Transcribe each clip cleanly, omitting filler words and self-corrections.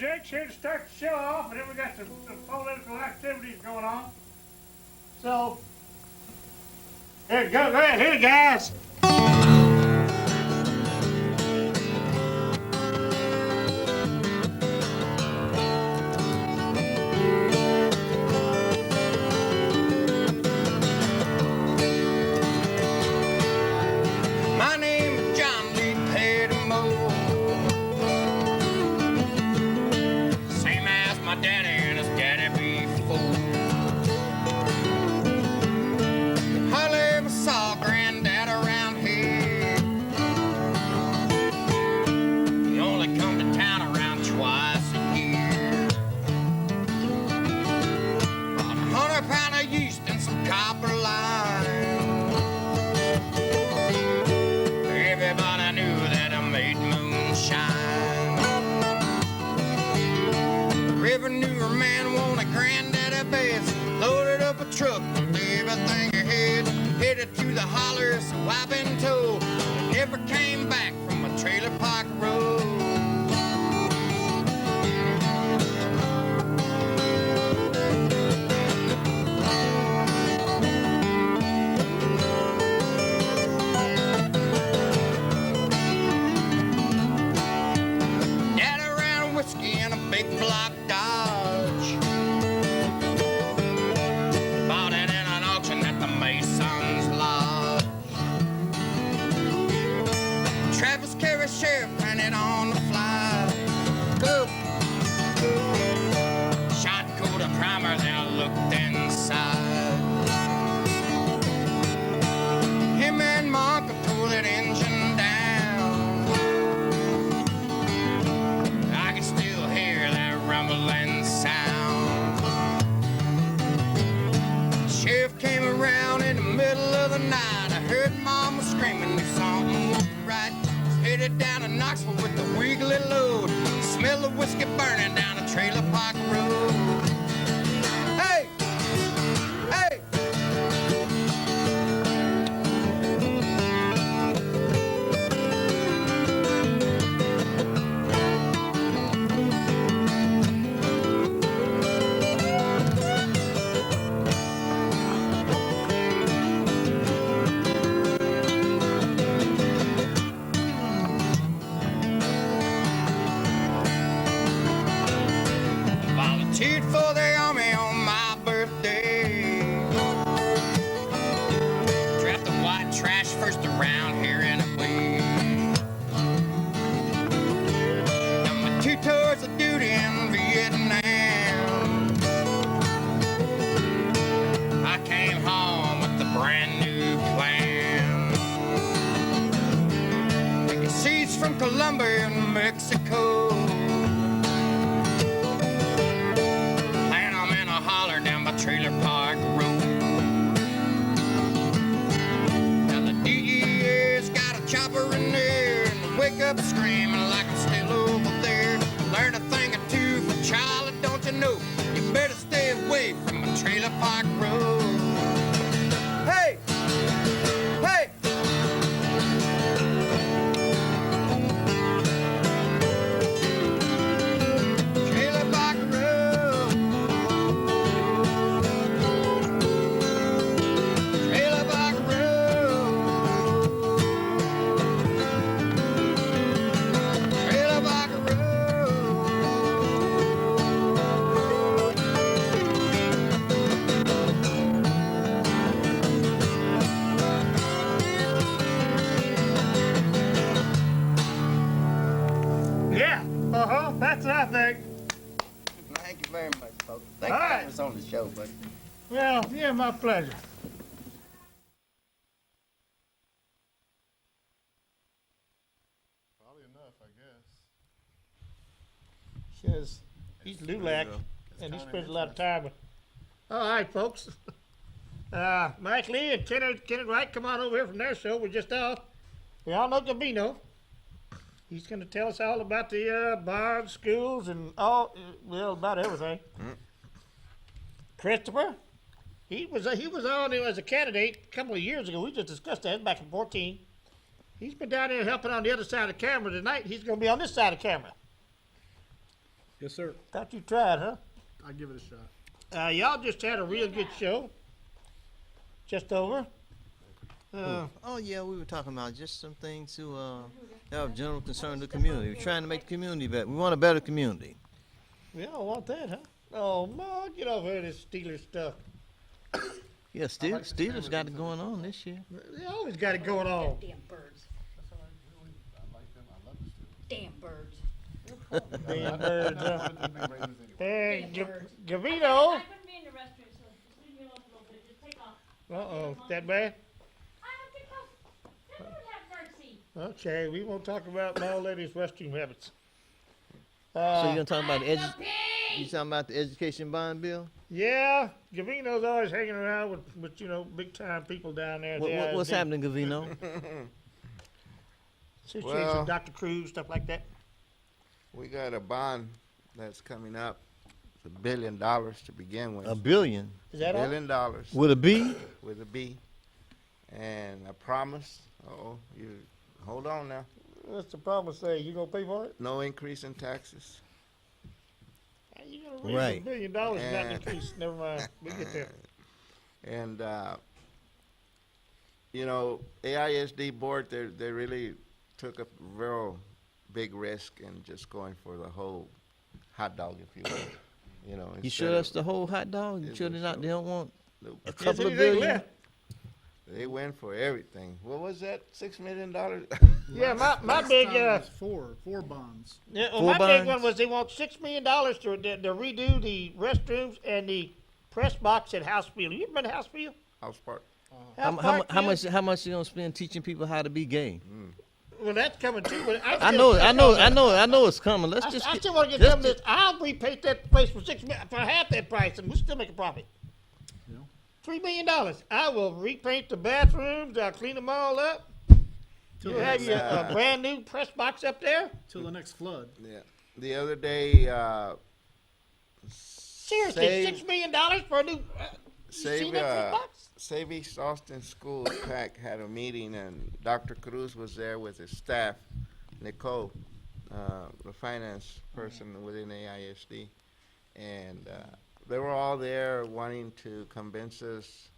Jake's here to start the show off, and then we got some political activities going on. So, here you go. Go ahead, hit it, guys. My name is John Lee Pettimore, same as my daddy and his daddy before. Hardly ever saw Granddad around here. He only come to town around twice a year. Bought 100 pounds of yeast and some copper line. Everybody knew that I made moonshine. The revenue man wanted Granddaddy best. Loaded up a truck with everything he had. Headed to the hollers, wiping toe. Never came back from a trailer park road. In a big block Dodge. Bought it in an auction at the Mason's Lodge. Travis Carey Sheriff printed on the fly. Go. Shot coat of primer, then I looked inside. Him and my uncle tore that engine down. Rumbling sound. Sheriff came around in the middle of the night. I heard Mama screaming, knew something wasn't right. Was headed down to Knoxville with the wiggly load. Smell of whiskey burning down a trailer park road. Hey! Hey! Volunteered for the army on my birthday. Drafted white trash first around here anyway. Done my 2 tours of duty in Vietnam. I came home with a brand new plan. Taking seeds from Colombia and Mexico. Down by Trailer Park Road. Now the DEA's got a chopper in there, and I wake up screaming like I'm still over there. Learn a thing or two from Charlie, don't you know? You better stay away from a Trailer Park Road. Hey! Hey! Trailer Park Road. Trailer Park Road. Trailer Park Road. Yeah. That's what I think. Thank you very much, folks. Thank All you for right. having us on the show, buddy. Well, yeah, my pleasure. Probably enough, I guess. Says he's Lulac, and he spends a lot of time with. All right, folks. Mike Lee and Kenneth Wright, come on over here from their show. We're just we all know Gambino. He's going to tell us all about the bars, schools, and about everything. Christopher, he was on as a candidate a couple of years ago. We just discussed that back in 2014. He's been down there helping on the other side of the camera tonight. He's going to be on this side of the camera. Yes, sir. Thought you tried, huh? I'll give it a shot. Y'all just had a real good show. Just over. Oh yeah, we were talking about just some things to have general concern to the community. We're trying to make the community better. We want a better community. We all want that, huh? Oh, Ma, get over here, this Steelers stuff. Yeah, Steelers got it going on this year. They always got it going on. Damn birds. Damn birds. Damn birds, huh? Hey, Damn birds. Gavino. I couldn't be in the restroom, so just leave me alone for a little bit. Just take off. Uh-oh, that bad? I don't think so. Never would have mercy. Okay, we won't talk about my old lady's restroom habits. So you're gonna talk about you talking about the education bond bill? Yeah, Gavino's always hanging around with you know, big time people down there. What's happening, Gavino? Situation, Well- Dr. Cruz, stuff like that. We got a bond that's coming up. It's $1 billion to begin with. $1 billion Is that all? $1 billion with a B? with a B. And I promise, you hold on now, What's the problem say? You gonna pay for it? no increase in taxes. How you gonna raise Right. $1 billion not Yeah. increase? Never mind. We get there. And, you know, AISD board, they really took a real big risk in just going for the whole hot dog, if you will. You know, You instead sure of- that's the whole hot dog? You Is sure it they not? so? They don't want Nope. a Is couple of anything billion? left? They went for everything. What was that? $6 million? Yeah, my Last big time it was four bonds. yeah, well, Four my big bonds? one was they want $6 million to redo the restrooms and the press box at Housefield. You ever been to Housefield? House Park. How much you gonna spend teaching people how to be gay? Well, that's coming too. But I know it's coming. Let's just I get, still want to get let's some of ju- this. I'll repaint that place for for half that price, and we'll still make a profit. Yeah. $3 million. I will repaint the bathrooms. I'll clean them all up. Till You'll the have next, your brand new press box up there. till the next flood. Yeah. The other day, Seriously, Save- $6 million for a new. You seen Save, that press box? Save East Austin Schools PAC had a meeting, and Dr. Cruz was there with his staff, Nicole, the finance person within AISD. And they were all there wanting to convince us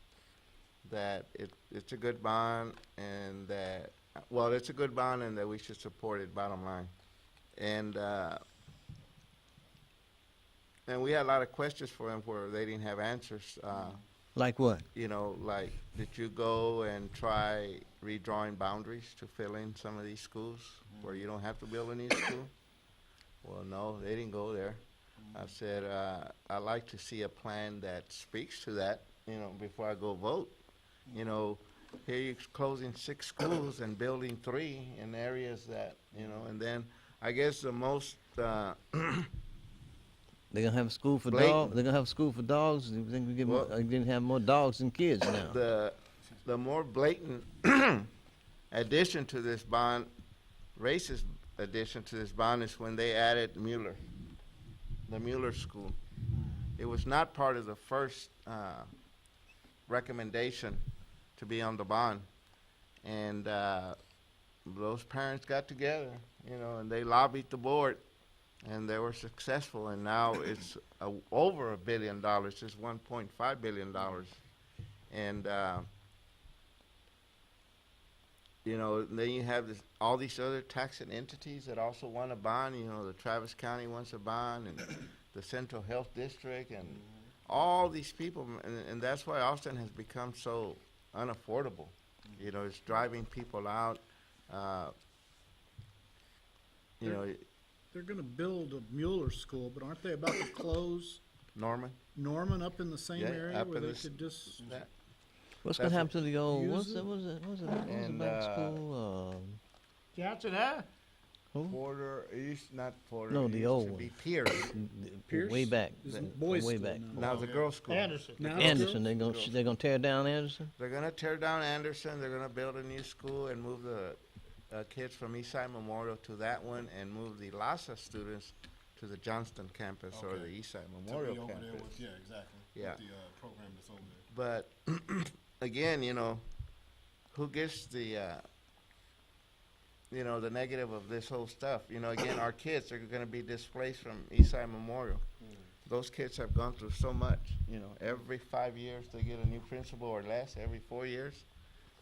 that it's a good bond and that, well, it's a good bond and that we should support it, bottom line. And we had a lot of questions for them where they didn't have answers. like what? You know, like, did you go and try redrawing boundaries to fill in some of these schools where you don't have to build a new school? Well, no, they didn't go there. I said, I'd like to see a plan that speaks to that, you know, before I go vote. You know, here you're closing 6 schools and building 3 in areas that, you know, and then I guess the most, They're gonna have a school for Blatant. dogs. They're gonna have a school for dogs. You think we get Well- didn't have more dogs than kids now? the more blatant addition to this bond, racist addition to this bond is when they added Mueller, the Mueller School. It was not part of the first recommendation to be on the bond. And those parents got together, you know, and they lobbied the board, and they were successful. And now it's over $1 billion. It's $1.5 billion. And you know, then you have all these other taxing entities that also want a bond. You know, the Travis County wants a bond, and the Central Health District, and all these people, and that's why Austin has become so unaffordable. You know, it's driving people out. You know, They're gonna build a Mueller school, but aren't they about to close Norman. Norman up in the same Yeah, area up where in they this- could just? That, What's gonna that's happen to the old? use What's it. it? What was it And, about school? Johnson, huh? Porter, it used not Porter. No, it the used old to one. be Pierce. Pierce? Way back. It's a boys' way school back. now. Now it's a girls' school. Anderson. Now it's Anderson. girls? They're gonna tear down Anderson. They're gonna tear down Anderson. They're gonna build a new school and move the kids from Eastside Memorial to that one, and move the LASA students to the Johnston campus or the Eastside Memorial over there campus. with, yeah, exactly. Yeah. With the program that's over there. But again, you know, who gets the you know, the negative of this whole stuff. You know, again, our kids are gonna be displaced from Eastside Memorial. Those kids have gone through so much, you know, every 5 years they get a new principal or less, every 4 years.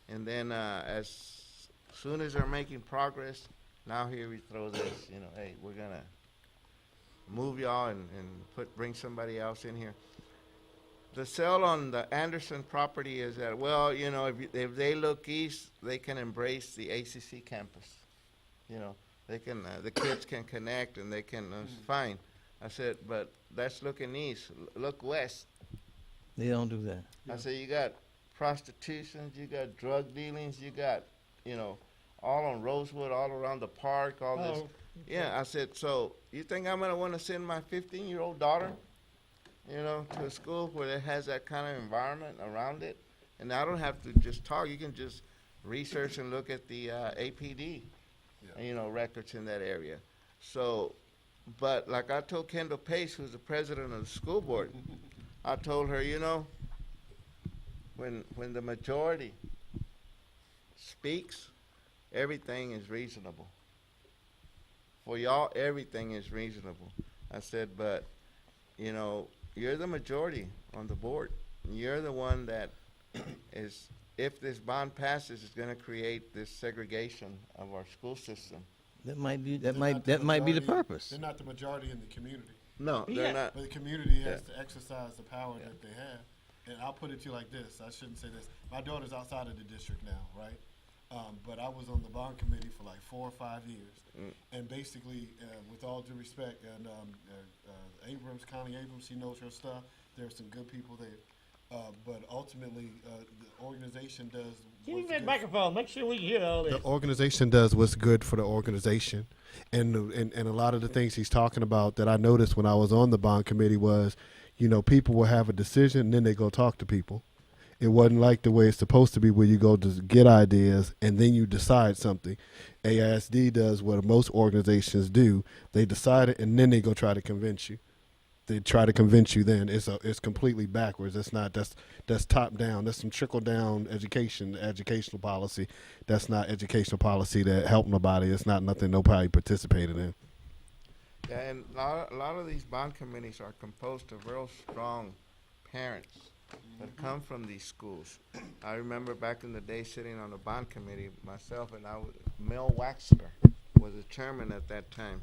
And then, as soon as they're making progress, now here we throw this, you know, hey, we're gonna move y'all and bring somebody else in here. The sale on the Anderson property is that, well, you know, if they look east, they can embrace the ACC campus. You know, they can, the kids can connect and they can, it's fine. I said, but that's looking east, look west. They don't do that. I said, you got prostitution, you got drug dealings, you got, you know, all on Rosewood, all around the park, all this. Oh, Yeah, I said, so you think I'm gonna wanna send my 15-year-old daughter, you know, to a school where it has that kind of environment around it? And I don't have to just talk, you can just research and look at the APD, you know, records in that area. So, but like I told Kendall Pace, who's the president of the school board, I told her, you know, when the majority speaks, everything is reasonable. For y'all, everything is reasonable. I said, but, you know, you're the majority on the board. You're the one that is, if this bond passes, is gonna create this segregation of our school system. That might be They're not that might be the majority- purpose. They're not the majority in the community, No, Yeah. they're not. but the community has Yeah. to exercise the power that they have. And I'll put it to you like this, I shouldn't say this, my daughter's outside of the district now, right? But I was on the bond committee for like 4 or 5 years. And basically, with all due respect, and Abrams, Connie Abrams, she knows her stuff, there's some good people there. But ultimately, the organization does. Give me what's that good- microphone, make sure we can hear all this. The organization does what's good for the organization, and a lot of the things he's talking about that I noticed when I was on the bond committee was, you know, people will have a decision and then they go talk to people. It wasn't like the way it's supposed to be, where you go to get ideas and then you decide something. AISD does what most organizations do: they decide it and then they go try to convince you. They try to convince you. Then it's completely backwards. That's not that's top down. That's some trickle down educational policy. That's not educational policy that help nobody. It's not nothing nobody participated in. Yeah, and a lot of these bond committees are composed of real strong parents that come from these schools. I remember back in the day sitting on the bond committee myself, and Mel Waxler was the chairman at that time.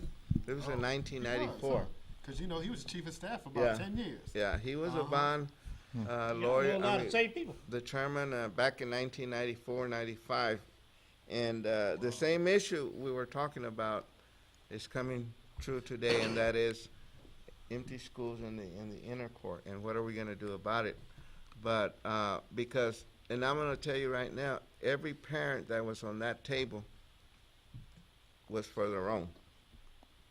It was in 1994. Because, you know, he was chief of staff for Yeah. about 10 years. Yeah, he was a bond You lawyer. know, a lot of same people. The chairman back in 1994, 95. And the same issue we were talking about is coming true today, and that is empty schools in the inner court, and what are we going to do about it? But because, and I'm going to tell you right now, every parent that was on that table was for their own.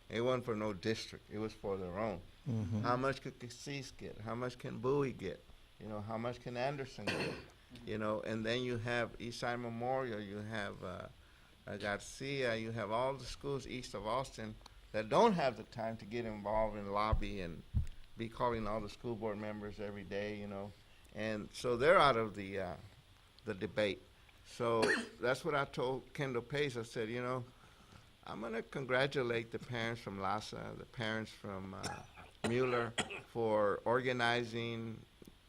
It wasn't for no district. It was for their own. How much could Cassis get? How much can Bowie get? You know, how much can Anderson get? You know, and then you have Eastside Memorial, you have Garcia, you have all the schools east of Austin that don't have the time to get involved in lobby and be calling all the school board members every day, you know. And so they're out of the debate. So that's what I told Kendall Pace. I said, you know, I'm going to congratulate the parents from LASA, the parents from Mueller for organizing,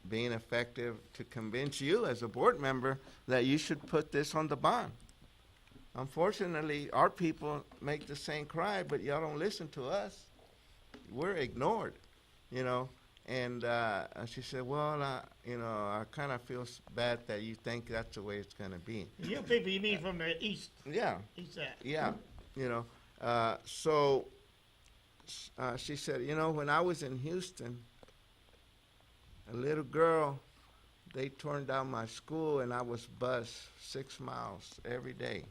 being effective to convince you as a board member that you should put this on the bond. Unfortunately, our people make the same cry, but y'all don't listen to us. We're ignored, you know. And she said, well, you know, I kind of feel bad that you think that's the way it's going to be. You people, you mean from the east, Yeah. east side. Yeah, you know, so she said, you know, when I was in Houston, a little girl, they torn down my school and I was bused 6 miles every day.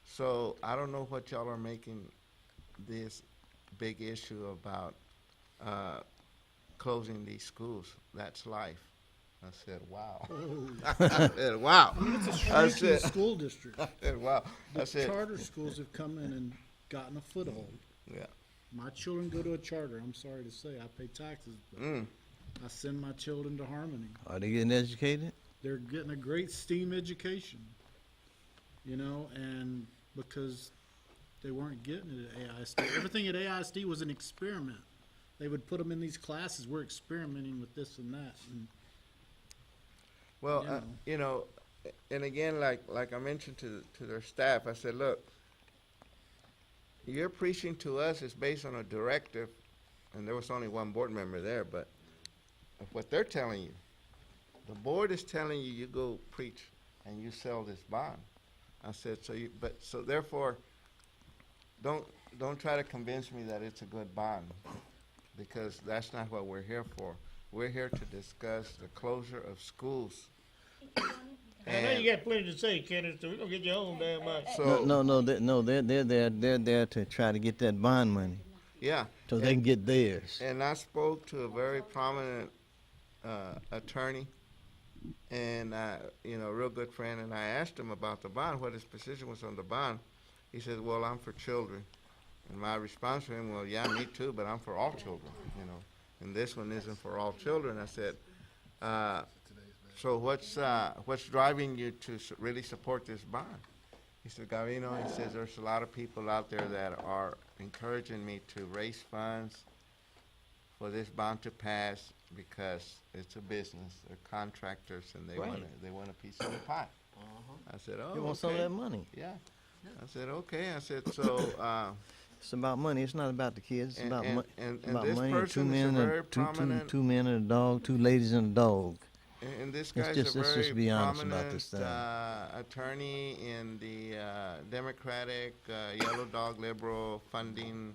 So I don't know what y'all are making this big issue about closing these schools. That's life. I said, wow. I said, wow. It's a I shrinking said, school district. I said, wow. I The said, charter schools have come in and gotten a foothold. yeah. My children go to a charter. I'm sorry to say, I pay taxes, but I send my children to Harmony. Are they getting educated? They're getting a great STEAM education, you know, because they weren't getting it at AISD. Everything at AISD was an experiment. They would put them in these classes. We're experimenting with this and that. And Well, Yeah. you know, and again, like I mentioned to their staff, I said, look, your preaching to us is based on a directive, and there was only one board member there, but of what they're telling you, the board is telling you, you go preach and you sell this bond. I said, so therefore, don't try to convince me that it's a good bond, because that's not what we're here for. We're here to discuss the closure of schools. I know you got plenty to say, Kenneth, so we're gonna get your own damn mic. So, They're there to try to get that bond money yeah. so they can get theirs. And I spoke to a very prominent attorney, and you know, a real good friend, and I asked him about the bond, what his position was on the bond. He said, well, I'm for children. And my response to him, well, yeah, me too, but I'm for all children, you know. And this one isn't for all children. I said, so what's driving you to really support this bond? He said, Gavino, he says, there's a lot of people out there that are encouraging me to raise funds for this bond to pass because it's a business, they're contractors, and they Right. want a piece of the pie. I said, oh, You want some of okay. that money? Yeah. I said, okay. I said, so, It's about money. It's not about the kids. It's And- about, and- it's and about this money. person is a very prominent- Two men and a dog. Two ladies and a dog. and this Let's guy's just- a let's very just be honest about prominent this thing. attorney in the Democratic Yellow Dog Liberal funding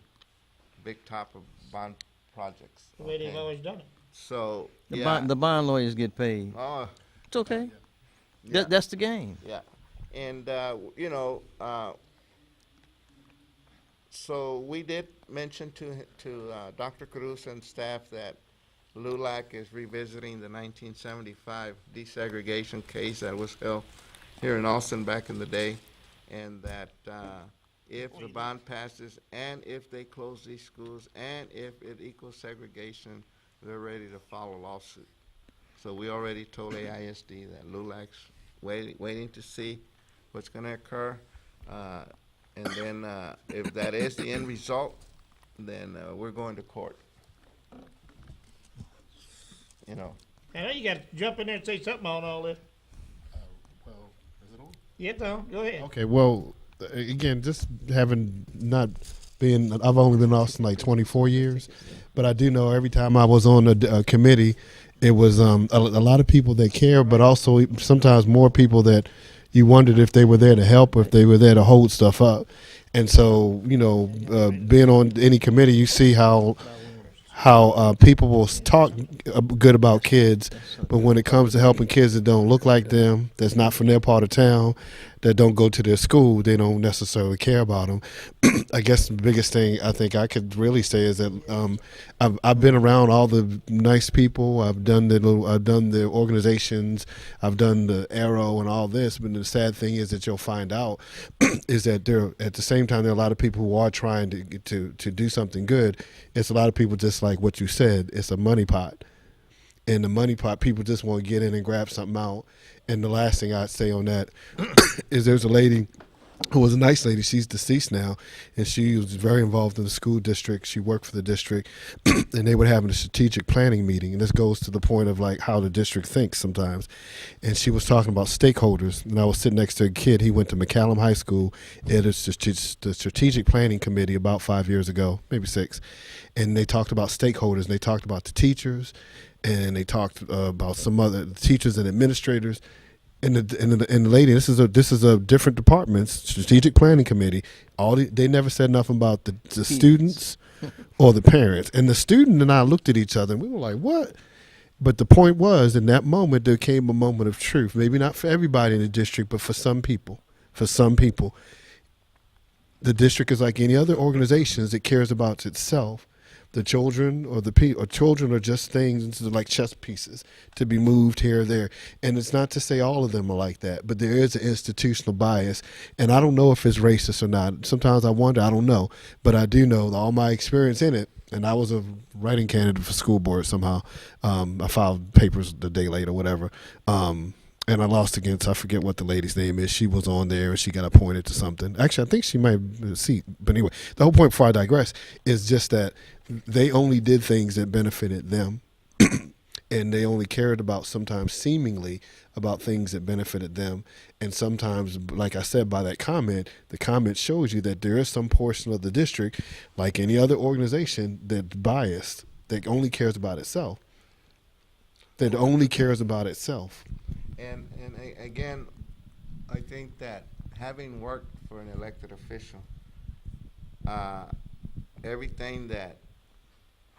big top of bond projects. The way they've okay? always done it. So, The, yeah. bond, the bond lawyers get paid. Oh, It's okay. yeah. That's the game. Yeah, and you know, so we did mention to Dr. Cruz and staff that LULAC is revisiting the 1975 desegregation case that was held here in Austin back in the day, and that if the bond passes and if they close these schools and if it equals segregation, they're ready to file a lawsuit. So we already told AISD that LULAC's waiting to see what's going to occur. And then if that is the end result, then we're going to court. You know. I know you got to jump in there and say something on all this. Well, is it on? Yeah, Tom, go ahead. Okay, well, again, just having not been, I've only been in Austin like 24 years, but I do know every time I was on a committee, it was a lot of people that care, but also sometimes more people that you wondered if they were there to help or if they were there to hold stuff up. And so, you know, being on any committee, you see how people will talk good about kids, but when it comes to helping kids that don't look like them, that's not from their part of town, that don't go to their school, they don't necessarily care about them. I guess the biggest thing I think I could really say is that I've been around all the nice people. I've done the organizations. I've done the Arrow and all this. But the sad thing is that you'll find out is that at the same time there are a lot of people who are trying to do something good. It's a lot of people just like what you said. It's a money pot. In the money pot, people just want to get in and grab something out. And the last thing I'd say on that is there's a lady who was a nice lady. She's deceased now, and she was very involved in the school district. She worked for the district, and they would have a strategic planning meeting. And this goes to the point of like how the district thinks sometimes. And she was talking about stakeholders, and I was sitting next to a kid. He went to McCallum High School. It is the strategic planning committee about 5 years ago, maybe 6, and they talked about stakeholders. And they talked about the teachers, and they talked about some other teachers and administrators. And the lady, this is a different department, strategic planning committee. They never said nothing about the students or the parents. And the student and I looked at each other and we were like, what? But the point was, in that moment, there came a moment of truth. Maybe not for everybody in the district, but for some people. For some people, the district is like any other organization that cares about itself. The children children are just things like chess pieces to be moved here or there. And it's not to say all of them are like that, but there is an institutional bias. And I don't know if it's racist or not. Sometimes I wonder, I don't know. But I do know all my experience in it, and I was a writing candidate for school board somehow. I filed papers the day later, whatever. and I lost against, I forget what the lady's name is. She was on there and she got appointed to something. Actually, I think she might have been a seat. But anyway, the whole point before I digress is just that they only did things that benefited them. And they only cared about, sometimes seemingly, about things that benefited them. And sometimes, like I said, by that comment, the comment shows you that there is some portion of the district, like any other organization, that's biased, that only cares about itself. That only cares about itself. And again, I think that having worked for an elected official, everything that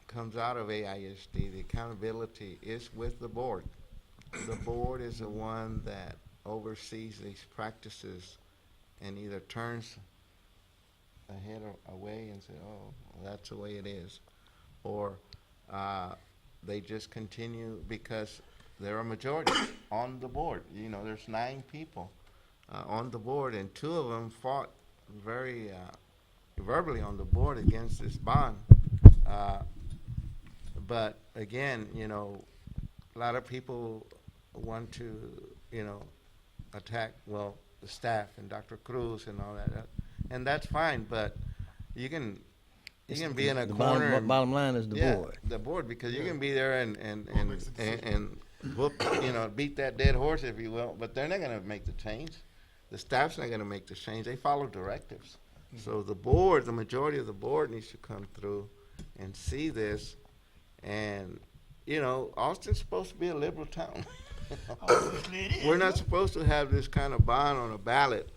comes out of AISD, the accountability is with the board. The board is the one that oversees these practices and either turns a head away and say, oh, well, that's the way it is, or they just continue because there are majority on the board. You know, there's 9 people on the board, and 2 of them fought very verbally on the board against this bond. But again, you know, a lot of people want to, you know, attack, well, the staff and Dr. Cruz and all that, and that's fine. But you can be in a corner. Bottom line is the board. The board, because you can be there and whoop, you know, beat that dead horse, if you will. But they're not going to make the change. The staff's not going to make the change. They follow directives. So the board, the majority of the board, needs to come through and see this. And, you know, Austin's supposed to be a liberal town. We're not supposed to have this kind of bond on a ballot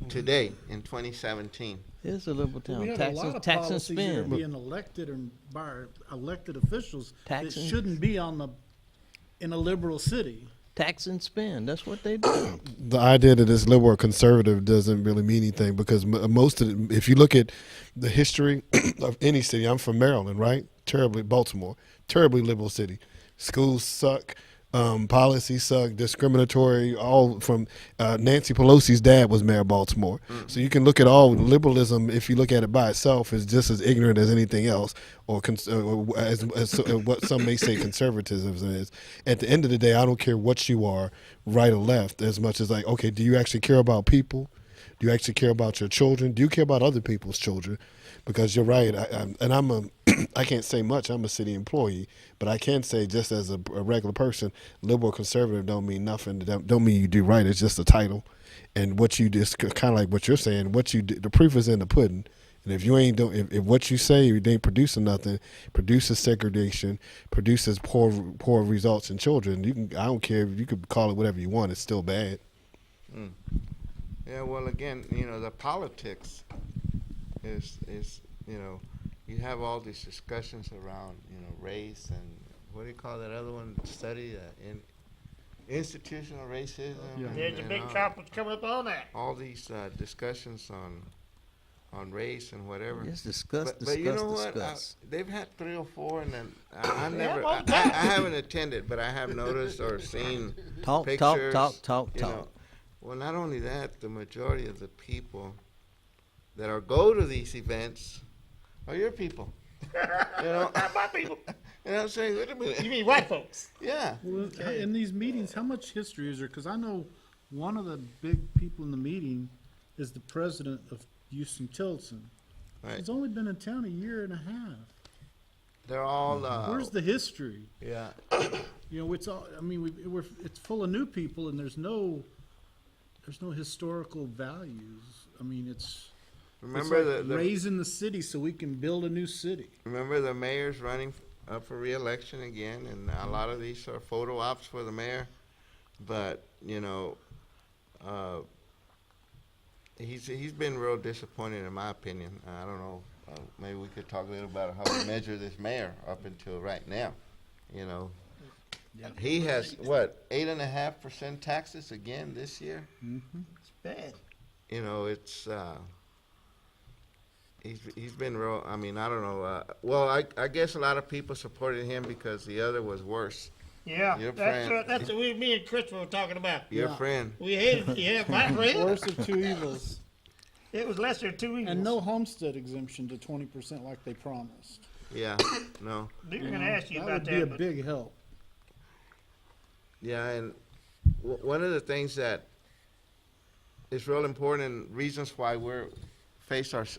today in 2017. It's a liberal We town. have a lot of Tax and policies that are spend. being elected and by our elected officials that Tax and- shouldn't be in a liberal city. Tax and spend. That's what they do. The idea that it's liberal or conservative doesn't really mean anything, because most of if you look at the history of any city, I'm from Maryland, right? Baltimore, terribly liberal city. Schools suck, policies suck, discriminatory. All from Nancy Pelosi's dad was mayor of Baltimore, so you can look at all liberalism. If you look at it by itself, is just as ignorant as anything else, or as what some may say conservatism is. At the end of the day, I don't care what you are, right or left, as much as like, okay, do you actually care about people? Do you actually care about your children? Do you care about other people's children? Because you're right, I can't say much. I'm a city employee, but I can say, just as a regular person, liberal or conservative don't mean nothing. Don't mean you do right. It's just a title, and what you do is kind of like what you're saying. What you do, the proof is in the pudding. And if you ain't if what you say you ain't producing nothing, produces segregation, produces poor results in children. I don't care if you could call it whatever you want. It's still bad. Yeah, well, again, you know, the politics is you know, you have all these discussions around, you know, race and what do you call that other one study, in institutional racism. There's a and big all, conference coming up on that. all these discussions on race and whatever. Just discuss, But you know what? They've had 3 or 4, and then I haven't attended, but I have noticed or seen Talk. pictures. You know. Well, not only that, the majority of the people that go to these events are your people. You know, Not my people. and I'm saying, wait a You minute. mean white folks? Yeah. Well, in these meetings, how much history is there? Because I know one of the big people in the meeting is the president of Houston Tillotson. Right. He's only been in town a year and a half. They're all. Where's the history? Yeah. You know, it's all. I mean, it's full of new people, and there's no historical values. I mean, it's Remember like the raising the city so we can build a new city. remember the mayor's running up for re-election again, and a lot of these are photo ops for the mayor. But you know, he's been real disappointing in my opinion. I don't know. Maybe we could talk a little about how we measure this mayor up until right now. You know, he has what 8.5% taxes again this year. It's bad. You know, it's he's been real. I mean, I don't know. Well, I guess a lot of people supported him because the other was worse. Yeah, Your that's friend. that's what me and Christopher were talking about. Your Yeah. friend. We hated, yeah, my friend. Worst of two evils. It was lesser of 2 evils. And no homestead exemption to 20% like they promised. Yeah. No. We were You going to know, ask you that about would that. be a but big help. Yeah, and one of the things that is real important and reasons why we're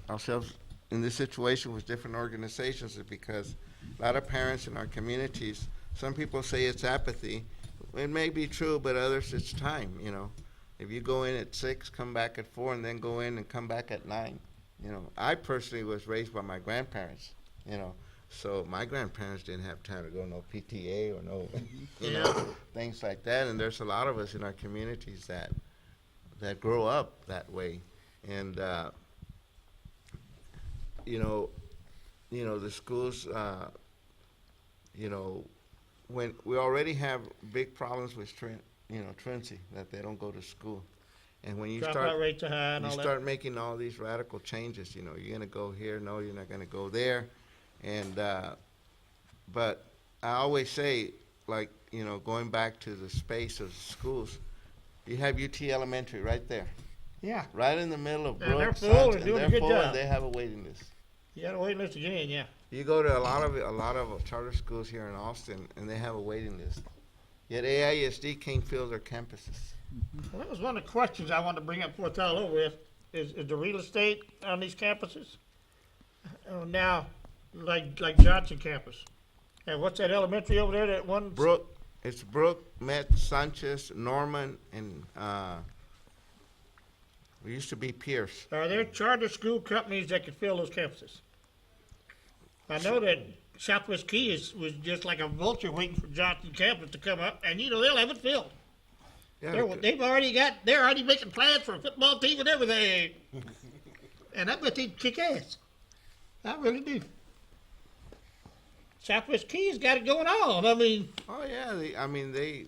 ourselves in this situation with different organizations is because a lot of parents in our communities, some people say it's apathy. It may be true, but others it's time, you know. If you go in at 6, come back at 4, and then go in and come back at 9, you know. I personally was raised by my grandparents, you know. So my grandparents didn't have time to go no PTA or no, you know, things like that. And there's a lot of us in our communities that grow up that way. And, you know, the schools, you know, when we already have big problems with truancy, that they don't go to school. And when you Dropout rates are high and you all that. start making all these radical changes, you know, you're gonna go here, no, you're not gonna go there. And, but I always say, like, you know, going back to the space of schools, you have UT Elementary right there, Yeah. right in the middle of And they're Brooks, full Suns, and doing a they're good full, job. and they have a waiting list. You got a waiting list again, yeah. You go to a lot of charter schools here in Austin, and they have a waiting list. Yet AISD can't fill their campuses. Well, that was one of the questions I wanted to bring up before it's all over with, is the real estate on these campuses? Now, like Johnson campus. And what's that elementary over there, that one? It's Brook, Met, Sanchez, Norman, and it used to be Pierce. Are there charter school companies that could fill those campuses? I know that Southwest Key was just like a vulture waiting for Johnson campus to come up, and you know, they'll have it filled. Yeah, They're already making plans for a football team and everything. And I bet they'd kick ass. I really do. Southwest Key's got it going on. I mean, oh yeah, they,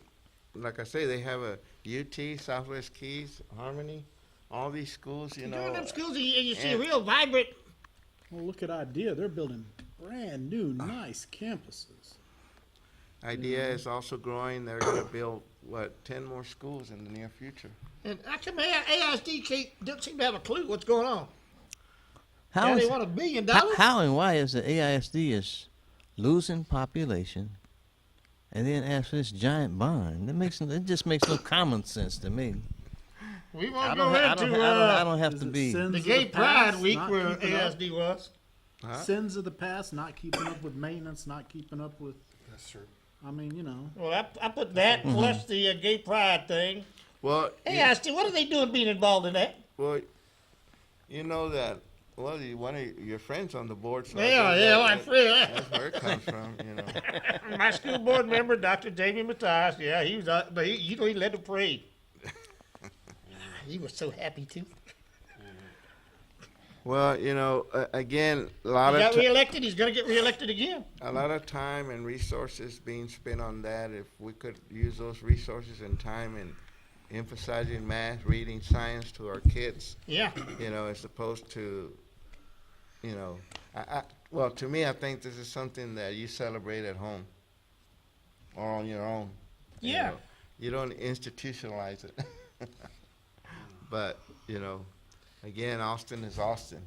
like I say, they have a UT, Southwest Keys, Harmony, all these schools, you you go in know. them schools and you see a and- real vibrant. Well, look at IDEA. They're building brand new, nice campuses. IDEA is also growing. They're going to build 10 more schools in the near future. And how come AISD don't seem to have a clue what's going on? How Now is they want $1 billion? how and why is the AISD is losing population, and then ask for this giant bond? It just makes no common sense to me. We I won't don't, go ha- I into don't, I don't have Is to it be. sins the of Gay Pride past, Week not where keeping up? AISD was. Huh? Sins of the past, not keeping up with maintenance, not keeping up with. That's true. I mean, you know. Well, I put that plus the Gay Pride thing. Well, AISD, what are they doing being involved in that? well, you know that, well, one of your friends on the board. So I Yeah, guess my friend. That's where it comes from, you know. My school board member, Dr. Jamie Matthias, yeah, he was, but he led the parade. He was so happy too. Well, you know, again, a lot He of got reelected. He's gonna get reelected again. a lot of time and resources being spent on that. If we could use those resources and time in emphasizing math, reading, science to our kids, Yeah. you know, as opposed to, you know, well, to me, I think this is something that you celebrate at home or on your own. Yeah. You don't institutionalize it. But, you know, again, Austin is Austin.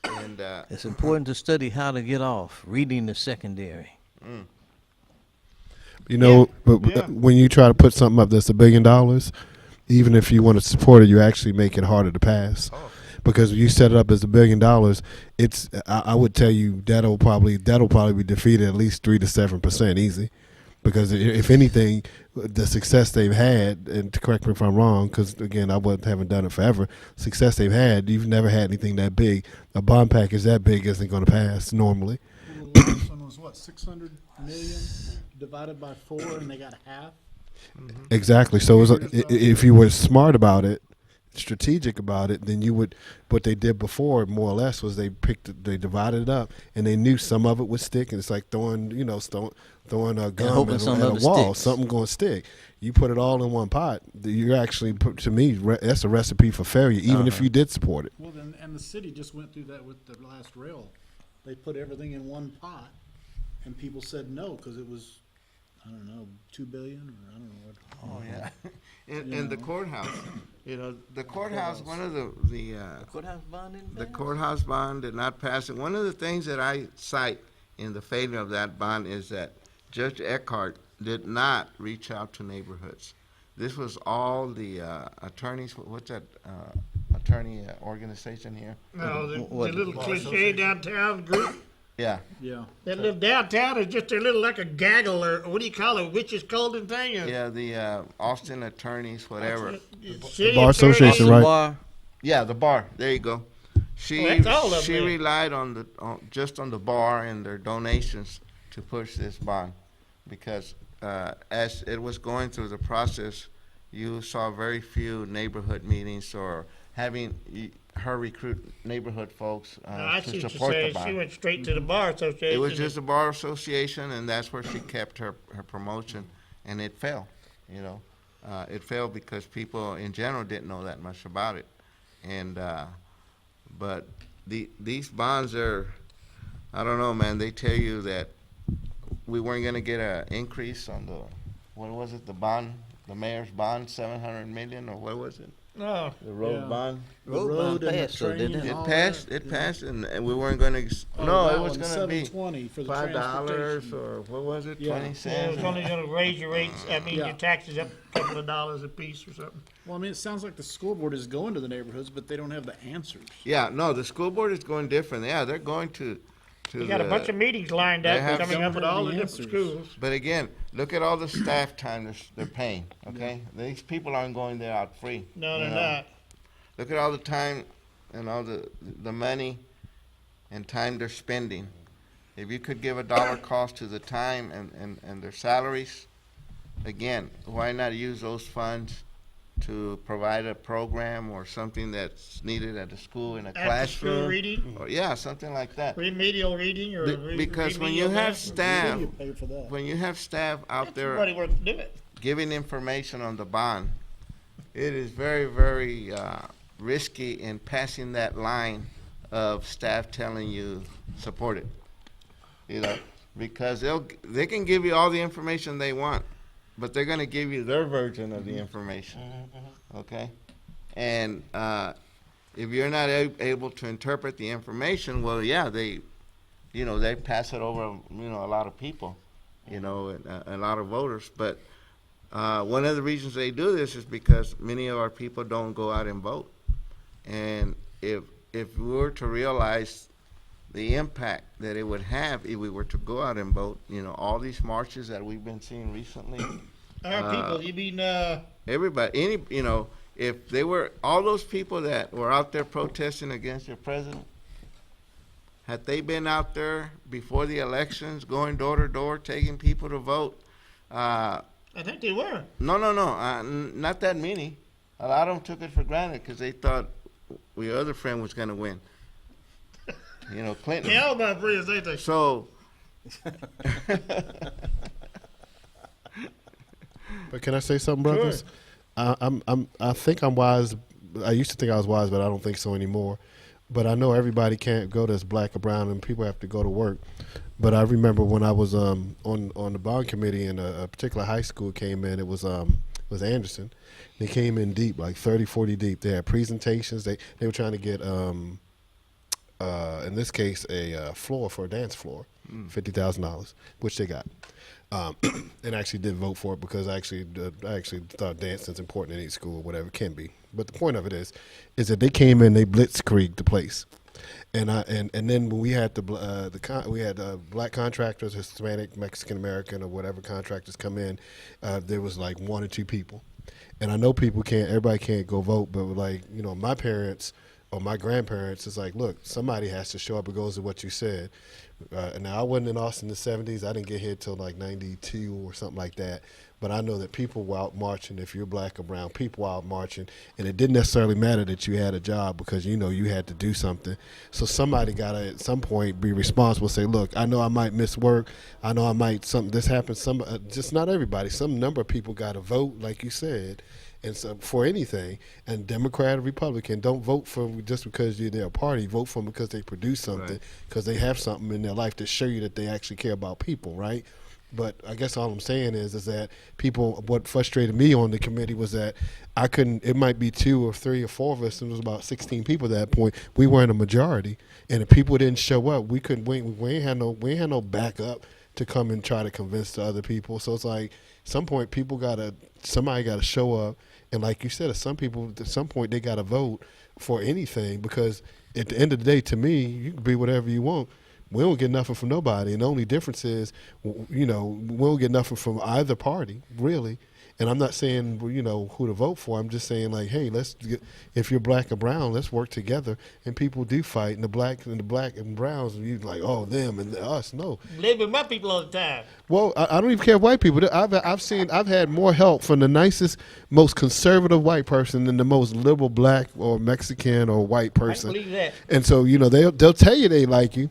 And, It's important to study how to get off. Reading the secondary. You know, but Yeah. when you try to put something up that's $1 billion, even if you want to support it, you actually make it harder to pass. Oh. Because if you set it up as $1 billion, it's I would tell you that'll probably be defeated at least 3 to 7% easy. Because if anything, the success they've had, and correct me if I'm wrong, because again haven't done it forever. Success they've had, you've never had anything that big. A bond package that big isn't going to pass normally. The last one was what, 600 million divided by 4, and they got half. Exactly. So if you were smart about it, strategic about it, then you would. What they did before, more or less, was they divided it up, and they knew some of it would stick. And it's like throwing a gum hoping at some a of it wall. sticks. Something going to stick. You put it all in one pot. You're actually, to me, that's a recipe for failure. Even if you did support it. Well, then, and the city just went through that with the last rail. They put everything in one pot, and people said no because it was, I don't know, 2 billion or I don't know what. oh, yeah. And the courthouse, you know, the courthouse, one of the Courthouse bond didn't The pass? courthouse bond did not pass. And one of the things that I cite in the failure of that bond is that Judge Eckhart did not reach out to neighborhoods. this was all the attorneys. What's that attorney organization here? No, the What? little cliche downtown group Yeah. Yeah. that live downtown is just a little like a gaggle or what do you call it, witch's cauldron thing? Yeah, the Austin attorneys, whatever. City Bar attorney. association, right? Bar. Yeah, the bar. There you go. She Well, that's all of them she then. relied on just on the bar and their donations to push this bond, because as it was going through the process, you saw very few neighborhood meetings or having her recruit neighborhood folks I to see what you're support the saying. She bond. went straight to the bar association. It was just a bar association, and that's where she kept her promotion, and it fell. You know, it failed because people in general didn't know that much about it, and but these bonds are, I don't know, man. They tell you that we weren't going to get an increase on the, what was it, the bond, the mayor's bond, 700 million, or what was it? No. The road Yeah. bond. The Road road bond and the passed, though, train didn't and it? It all passed. that. It passed, and we weren't going to. Oh, No, that it was one, going to be $7.20 for the $5 transportation. or what was it? Yeah. 20 Yeah, it cents. was only gonna raise your rates, I mean, Yeah. your taxes up a couple of dollars a piece or something. Well, I mean, it sounds like the school board is going to the neighborhoods, but they don't have the answers. Yeah, no, the school board is going different. Yeah, they're going to You got a bunch of meetings lined They up have coming up at all the different answers. schools. But again, look at all the staff time they're paying. Okay, these people aren't going there out free. No, you they're know? not. Look at all the time and all the money and time they're spending. If you could give $1 cost to the time and their salaries, again, why not use those funds to provide a program or something that's needed at the school in a After school classroom? reading, Or, yeah, something like that. remedial reading or. Because when you remedial have math. staff, You pay for that. when you have staff out there Everybody wants to do it. giving information on the bond, it is very, very risky in passing that line of staff telling you support it. You know, because they can give you all the information they want, but they're going to give you their version of the information. Okay, and if you're not able to interpret the information, well, yeah, they pass it over, a lot of people, and a lot of voters. But one of the reasons they do this is because many of our people don't go out and vote. And if we were to realize the impact that it would have if we were to go out and vote, all these marches that we've been seeing recently, Our people, you mean, everybody, if they were, all those people that were out there protesting against your president, had they been out there before the elections, going door to door, taking people to vote, I think they were. no, not that many. A lot of them took it for granted because they thought your other friend was going to win. Clinton. Yeah, all my friends, ain't they? So, But can I say something, brothers? I think I'm wise. I used to think I was wise, but I don't think so anymore. But I know everybody can't go that's black or brown, and people have to go to work. But I remember when I was on the bond committee, and a particular high school came in. It was Anderson. They came in deep, like 30, 40 deep. They had presentations. They were trying to get in this case a floor for a dance floor, $50,000, which they got. And actually did vote for it because I actually thought dancing's important in each school, whatever it can be. But the point of it is that they came in, they blitzkrieged the place, and then when we had we had black contractors, Hispanic, Mexican American, or whatever contractors come in, there was like one or two people, and I know everybody can't go vote, but like my parents or my grandparents, it's like, look, somebody has to show up. It goes to what you said. Now, I wasn't in Austin in the 70s. I didn't get here till like 92 or something like that. But I know that people were out marching. If you're black or brown, people were out marching. And it didn't necessarily matter that you had a job because, you had to do something. So somebody got to, at some point, be responsible, say, look, I know I might miss work. I know I might, this happens. Just not everybody. Some number of people got to vote, like you said. And so for anything, and Democrat or Republican, don't vote for just because you're their party. Vote for them because they produce something, because they have something in their life to show you that they actually care about people, right? But I guess all I'm saying is that people, what frustrated me on the committee was that I couldn't, it might be 2 or 3 or 4 of us, and it was about 16 people at that point. We weren't a majority, and if people didn't show up, we couldn't, we ain't had no backup to come and try to convince the other people. So it's like, some point somebody gotta show up, and like you said, at some point they gotta vote for anything, because at the end of the day, to me, you can be whatever you want. We don't get nothing from nobody, and the only difference is, we don't get nothing from either party, really. And I'm not saying, who to vote for. I'm just saying, like, hey, if you're black or brown, let's work together. And people do fight, and the black and browns, and you like, oh, them and us. No. Live with my people all the time. Well, I don't even care white people. I've had more help from the nicest, most conservative white person than the most liberal black or Mexican or white person. I can believe that. And so, they'll tell you they like you,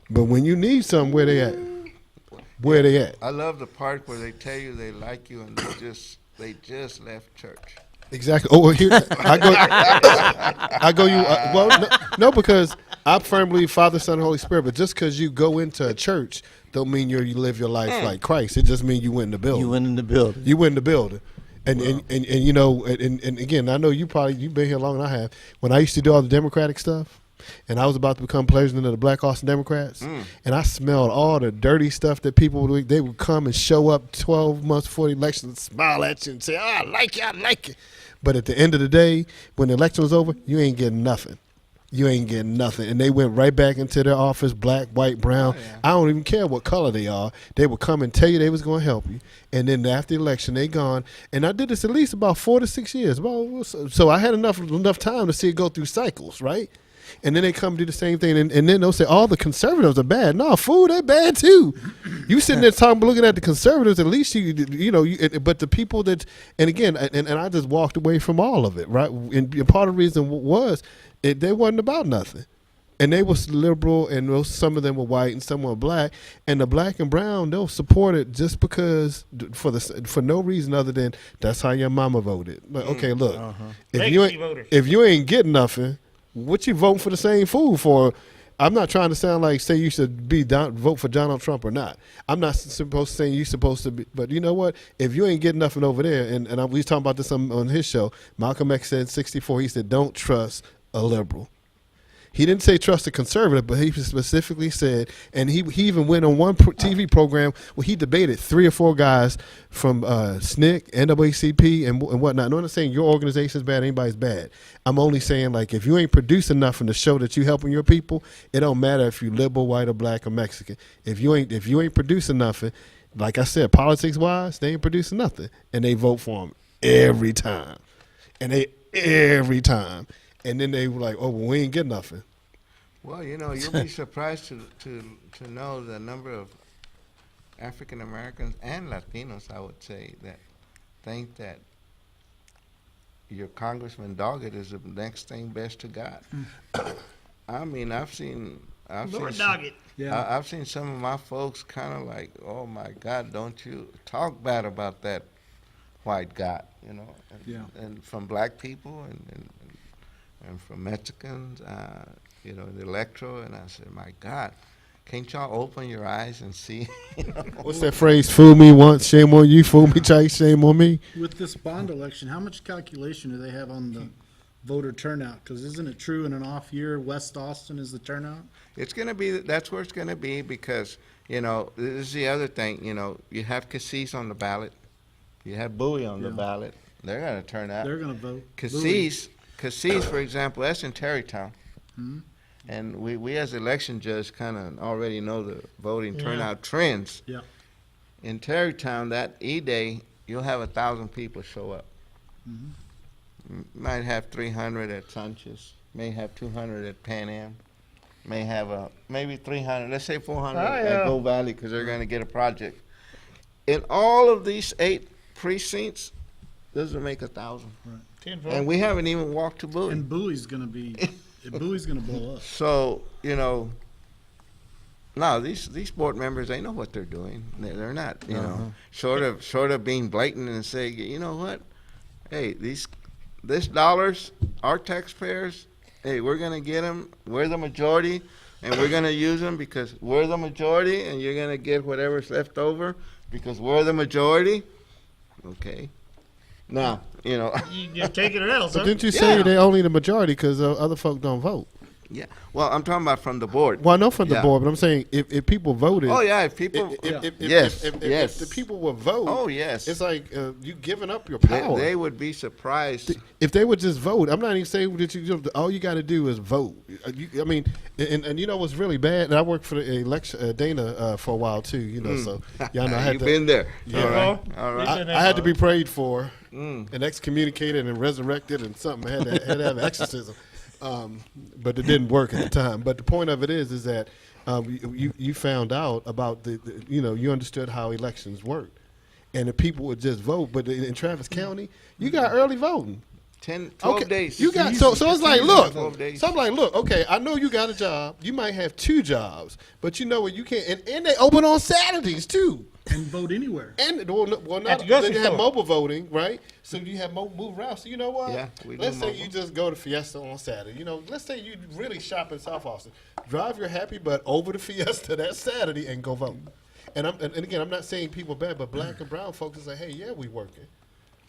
but when you need something, where they at? Where they at? I love the part where they tell you they like you and they just left church. Exactly. Oh, well, here I go. No, because I firmly believe Father, Son, and Holy Spirit. But just because you go into a church, don't mean you live your life like Christ. It just means you went in the building. You went in the building. You went in the building. And again, I know you've been here longer than I have. When I used to do all the Democratic stuff, and I was about to become president of the Black Austin Democrats, and I smelled all the dirty stuff that they would come and show up 12 months before the election and smile at you and say, I like it. But at the end of the day, when the election was over, you ain't getting nothing. And they went right back into their office, black, white, brown. Oh, yeah. I don't even care what color they are. They would come and tell you they was going to help you. And then after the election, they gone. And I did this at least about 4 to 6 years. So I had enough time to see it go through cycles, right? And then they come do the same thing, and then they'll say all the conservatives are bad. No, fool, they're bad too. You sitting there looking at the conservatives. At least but the people that, and again, and I just walked away from all of it, right? And part of the reason was they wasn't about nothing, and they was liberal, and some of them were white and some were black, and the black and brown they'll support it just because for no reason other than that's how your mama voted. Like, okay, look, if you ain't getting nothing. What you voting for the same fool for? I'm not trying to sound like say you should vote for Donald Trump or not. I'm not supposed to say you're supposed to be, but you know what? If you ain't getting nothing over there, and we was talking about this on his show, Malcolm X said 64, he said, don't trust a liberal. He didn't say trust a conservative, but he specifically said, and he even went on one TV program where he debated 3 or 4 guys from SNCC, NAACP, and whatnot. I'm not saying your organization's bad, anybody's bad. I'm only saying, like, if you ain't producing nothing to show that you helping your people, it don't matter if you liberal, white, or black, or Mexican. If you ain't producing nothing, like I said, politics-wise, they ain't producing nothing, and they vote for them every time, And then they were like, "Oh, well, we ain't get nothing." Well, you'll be surprised to know the number of African Americans and Latinos, I would say, that think that your Congressman Doggett is the next thing best to God. I mean, I've seen Doggett. Yeah. I've seen some of my folks kind of like, "Oh my God, don't you talk bad about that white God," and from black people and from Mexicans, the electro, and I said, my God, can't y'all open your eyes and see? What's that phrase? Fool me once, shame on you. Fool me twice, shame on me. With this bond election, how much calculation do they have on the voter turnout? Because isn't it true in an off year, West Austin is the turnout? It's going to be, that's where it's going to be because, this is the other thing, you have Cassis on the ballot. You have Bowie on the ballot. They're going to turn out. They're going to vote. Cassis, for example, that's in Terrytown. Mm-hmm. And we as election judge kind of already know the voting turnout trends. Yeah. In Terrytown, that E-Day, you'll have 1,000 people show up. Mm-hmm. Might have 300 at Sanchez, may have 200 at Pan Am, may have maybe 300, let's say 400 at Gold Valley because they're going to get a project. In all of these 8 precincts, those will make 1,000. Right. And we haven't even walked to Bowie. And Bowie's going to be, Bowie's going to blow up. So, no, these board members, they know what they're doing. They're not, short of being blatant and say, you know what? Hey, this dollars, our taxpayers, hey, we're going to get them. We're the majority, and we're going to use them because we're the majority, and you're going to get whatever's left over because we're the majority. Okay. Now, You just take it or else, But huh? didn't you say they only the majority because other folk don't vote? Yeah. Well, I'm talking about from the board. Well, I know from the Yeah. board, but I'm saying if people voted. Oh yeah, if people. Yes. Yes, If yes. the people would vote. Oh, yes. It's like you giving up your They, power. they would be surprised. If they would just vote, I'm not even saying that all you got to do is vote. I mean, and you know what's really bad? And I worked for the election Dana for a while too. You know, so y'all know I had You've to, been there. Yeah. All right. All right. I had to be prayed for and excommunicated and resurrected and something. I had to have exorcism, but it didn't work at the time. But the point of it is that you found out about you understood how elections worked, and the people would just vote. But in Travis County, you got early voting. 12 days. You got so it's like look. 12 days. So I'm like, look, okay, I know you got a job. You might have 2 jobs, but you know what? You can't. And they open on Saturdays too. And vote anywhere. And well, At not the grocery then you have store. mobile voting, right? So you have move around. So you know what? Yeah, we do let's say mobile. you just go to Fiesta on Saturday. You know, let's say you really shop in South Austin. Drive your happy butt over to Fiesta that Saturday and go vote. And again, I'm not saying people bad, but black and brown folks is like, hey, yeah, we working.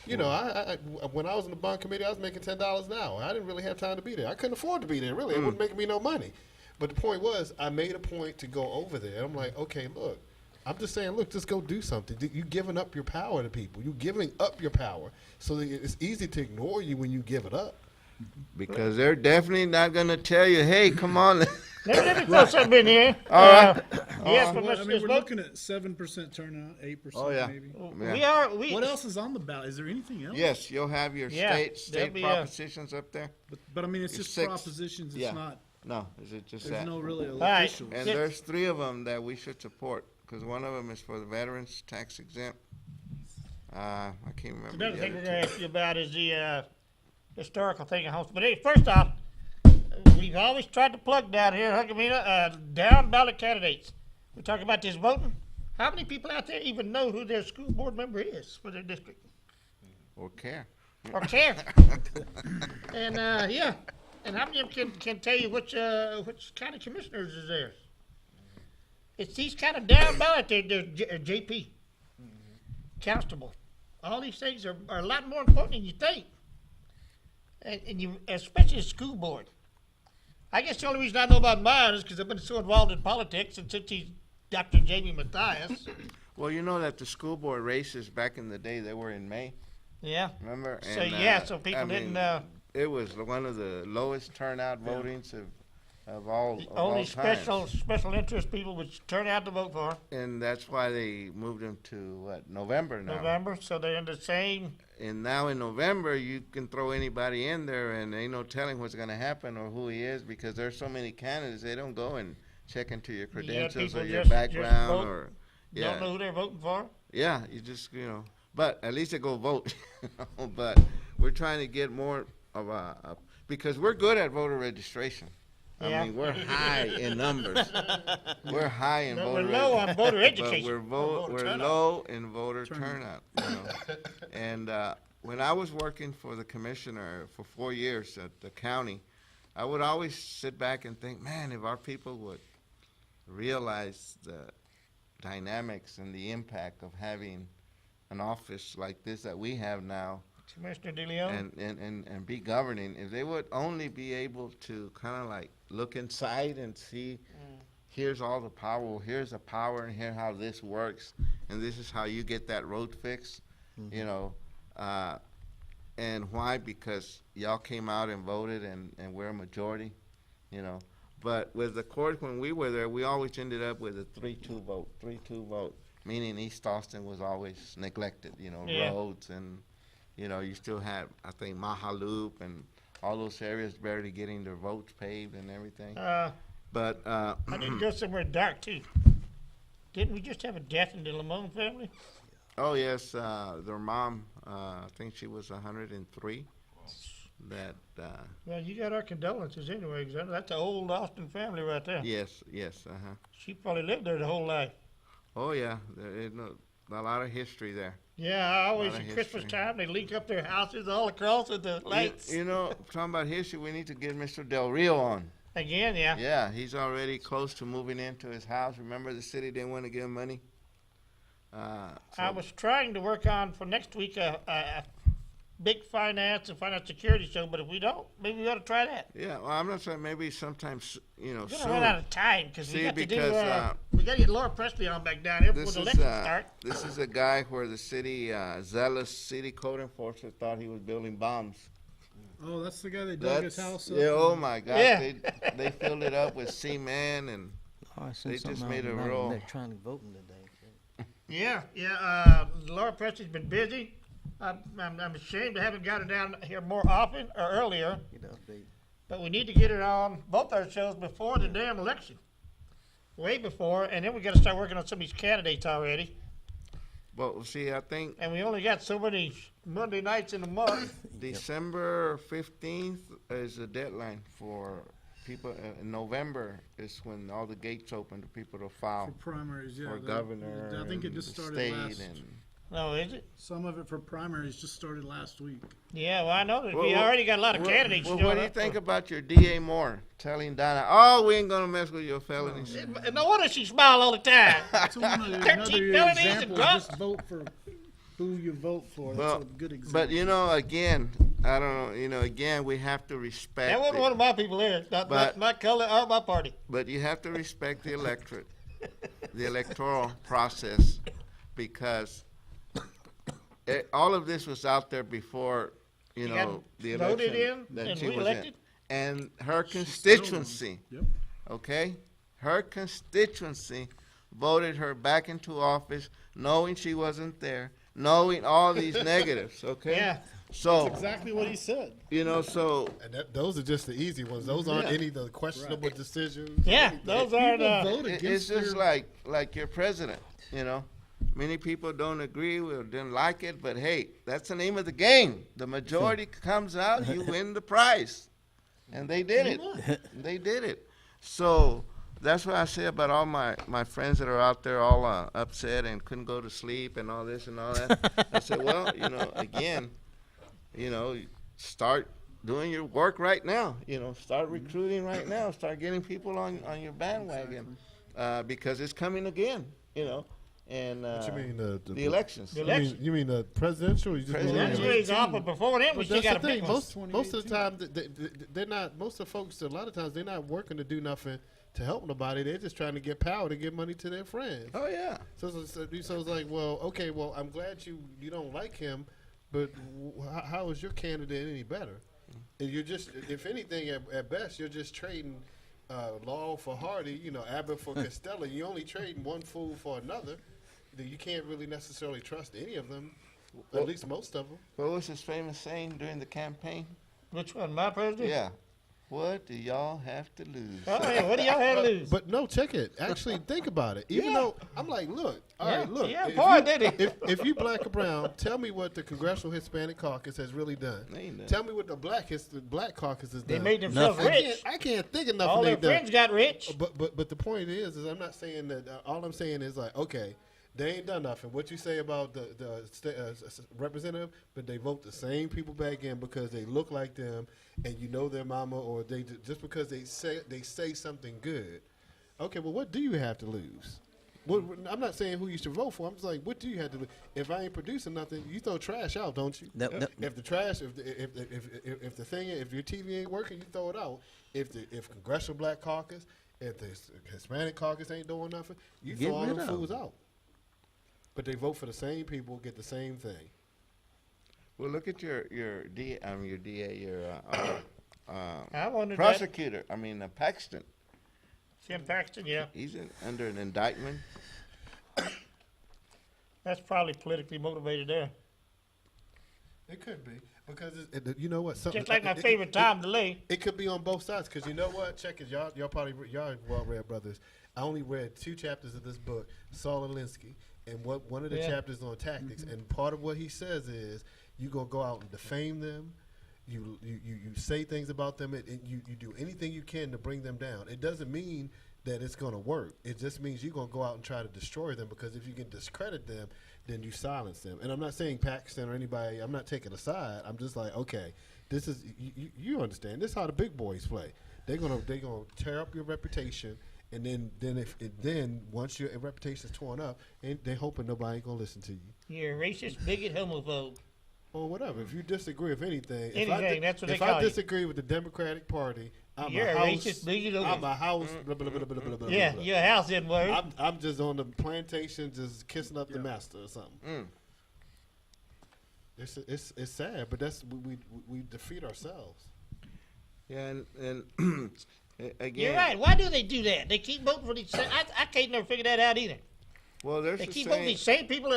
You know, I when I was in the bond committee, I was making $10 an hour. I didn't really have time to be there. I couldn't afford to be there. Really, it wasn't making me no money. But the point was, I made a point to go over there. I'm like, okay, look. I'm just saying, look, just go do something. You're giving up your power to people. You're giving up your power. So that it's easy to ignore you when you give it up. Because they're definitely not going to tell you, hey, come on. Let me throw something in here. All right. Yes, but Well, let's I mean, just we're vote. looking at 7% turnout, 8% Oh, yeah. maybe. Yeah. What else is on the ballot? Is there anything else? Yes, you'll have your Yeah, state there'll be, propositions up there. But I mean, it's Your just 6. propositions. It's Yeah. not. No, is it just There's that? no really right. officials. And there's 3 of them that we should support, because one of them is for the veterans, tax exempt. I can't remember. Another the thing other we're two. going to ask you about is the historical thing at home. But hey, first off, we've always tried to plug down here, Huckabee, down ballot candidates. We talk about this voting. How many people out there even know who their school board member is for their district Or care. or care? And yeah, and how many of them can tell you which county commissioners is theirs? It's these kind of down ballot. They're JP, constable. All these things are a lot more important than you think. And you, especially the school board. I guess the only reason I know about mine is because I've been so involved in politics, and since he's Dr. Jamie Mathias. Well, you know that the school board races back in the day, they were in May, Yeah. remember? So, yeah, so people I mean, didn't, It was one of the lowest turnout votings of all Only times. special interest people would turn out to vote for And that's why they moved them to, November now. November, so they're in the same. And now in November, you can throw anybody in there, and ain't no telling what's going to happen or who he is, because there's so many candidates. They don't go and check into your credentials people or your just background vote, or Don't know who they're voting for. yeah. You just but at least they go vote. But we're trying to get more of because we're good at voter registration. Yeah. I mean, we're high in numbers. We're high in But voter we're low on voter education. But we're low in voter turnout. And when I was working for the commissioner for 4 years at the county, I would always sit back and think, man, if our people would realize the dynamics and the impact of having an office like this that we have now, Commissioner DeLeon. and be governing, if they would only be able to kind of like look inside and see, here's all the power, well, here's the power, and here how this works, and this is how you get that road fixed, and why? Because y'all came out and voted, and we're a majority, But with the court, when we were there, we always ended up with a 3-2 vote, meaning East Austin was always neglected, Yeah. roads and, you still had, I think, Mahaloop and all those areas barely getting their votes paved and everything. But, I did go somewhere dark too. Didn't we just have a death in the Lamone family? oh yes, their mom, I think she was 103. Well, you got our condolences anyway, 'cause that's an old Austin family right there. Yes, She probably lived there the whole life. Oh yeah, there is a lot of history there. Yeah, I always Lot at of Christmas history. time they link up their houses all across with the lights. Talking about history, we need to get Mr. Del Rio on. Again, yeah. Yeah, he's already close to moving into his house. Remember, the city didn't want to give him money. I was trying to work on for next week a big finance and finance security show, but if we don't, maybe we ought to try that. Yeah, well, I'm not saying maybe sometimes, you know, We're soon. gonna run out of time because we See, got to do. because, We got to get Laura Presley on back down here before This the is, election start. this is a guy where the city, zealous city code enforcement thought he was building bombs. Oh, that's the guy that dug his That's, house up. yeah, oh my God, Yeah. they filled it up with cement and, Oh, I seen They something just out made a about real- electronic voting today. Yeah. Laura Presley's been busy. I'm ashamed I haven't got her down here more often or earlier, Get an update. but we need to get her on both our shows before the damn election. Way before, and then we got to start working on some of these candidates already. well, see, I think And we only got so many Monday nights in a month. December 15th is the deadline for people, in November is when all the gates open to people to file For primaries, yeah. for the- governor I think it and just the started state last. and. No, is it? Some of it for primaries just started last week. Yeah, well, I know that Well, we well, already got a lot of Well, candidates well, showing what do you up think for- about your DA Moore telling Donna, "Oh, we ain't gonna mess with your felonies"? No wonder she smiled all the time. That's one of the- 13 another felonies and example. drugs. Just vote for who you vote for. That's Well, a good example. But you know, again, I don't know. You know, again, we have to respect. That wasn't it. one of my people there. Not But- my color or my party. But you have to respect the electorate, the electoral process, because all of this was out there before, you You know, got the voted election in that and she was in. reelected? And her She's still on. constituency, Yep. okay, her constituency voted her back into office, knowing she wasn't there, knowing all these negatives, okay? Yeah. So, Exactly what he said. you know, so And those are just the easy ones. Those aren't Yeah. any of the questionable decisions. Yeah, those are People the. vote it's against just their- like your president, you know. Many people don't agree or didn't like it, but hey, that's the name of the game. The majority comes out, you win the prize. And they did it. They did it. So that's what I say about all my friends that are out there all upset and couldn't go to sleep and all this and all that. I said, well, you know, again, you know, start doing your work right now. You know, start recruiting right now. Start getting people on your bandwagon because it's coming again, you know. And What you mean the elections. The You mean, election. you mean the presidential? Or you just mean Presidential. That's the- where he's off, but before then, we But still that's got a the big thing. one. Most of the time, they're not. Most of the folks, a lot of times, they're not working to do nothing to help nobody. They're just trying to get power to give money to their friends. Oh yeah. So it's like, well, okay, well, I'm glad you don't like him, but how is your candidate any better? And you're just, if anything, at best, you're just trading Law for Hardy, you know, Abbott for Costello. You only trading one fool for another. You can't really necessarily trust any of them, at least most of them. What was his famous saying during the campaign? Which one? My president? Yeah. What do y'all have to lose? Oh, yeah. What do y'all have to lose? But no, check it. Actually, think about it. Even Yeah. though I'm like, look, all right, look. Yeah, if boy, you- did he. if you black or brown, tell me what the Congressional Hispanic Caucus has really done. They ain't done. Tell me what the Black Caucus has They done. made themselves rich. I can't think of nothing All their they've done. friends got rich. But the point is I'm not saying that. All I'm saying is like, okay, they ain't done nothing. What you say about the representative, but they vote the same people back in because they look like them, and you know their mama, or they just because they say something good. Okay, well, what do you have to lose? I'm not saying who you should vote for. I'm just like, what do you have to lose? If I ain't producing nothing, you throw trash out, don't you? If the trash, if the thing, if your TV ain't working, you throw it out. If Congressional Black Caucus, if the Hispanic Caucus ain't doing nothing, you Get throw all rid them of fools out. But they vote for the same people, get the same thing. Well, look at your DA, I wondered prosecutor. Paxton. Jim Paxton, yeah. He's under an indictment. That's probably politically motivated there. It could be because you know what? Something, Just like my favorite Tom DeLay. It could be on both sides because you know what? Check it, y'all well-read brothers. I only read 2 chapters of this book, Saul Alinsky, and one of the Yeah. chapters on tactics. And part of what he says is you gonna go out and defame them. You say things about them, and you do anything you can to bring them down. It doesn't mean that it's going to work. It just means you're going to go out and try to destroy them, because if you can discredit them, then you silence them. And I'm not saying Pakistan or anybody, I'm not taking a side. I'm just like, okay, this is, you understand, this is how the big boys play. They're gonna tear up your reputation, and then once your reputation is torn up, and they're hoping nobody ain't going to listen to you. You're a racist, bigot, homophobe. or whatever. If you disagree with anything, Anything, that's what they if call I you. disagree with the Democratic Party, I'm You're a a house. racist, bigot, I'm a house. Blah, blah, blah, blah, blah, blah, Yeah, blah. your house didn't work. I'm just on the plantation, just kissing up the master or something. It's sad, but that's we defeat ourselves. Yeah, and again. You're right. Why do they do that? They keep voting for these. I can't never figure that out either. Well, there's They the keep same. voting these same people.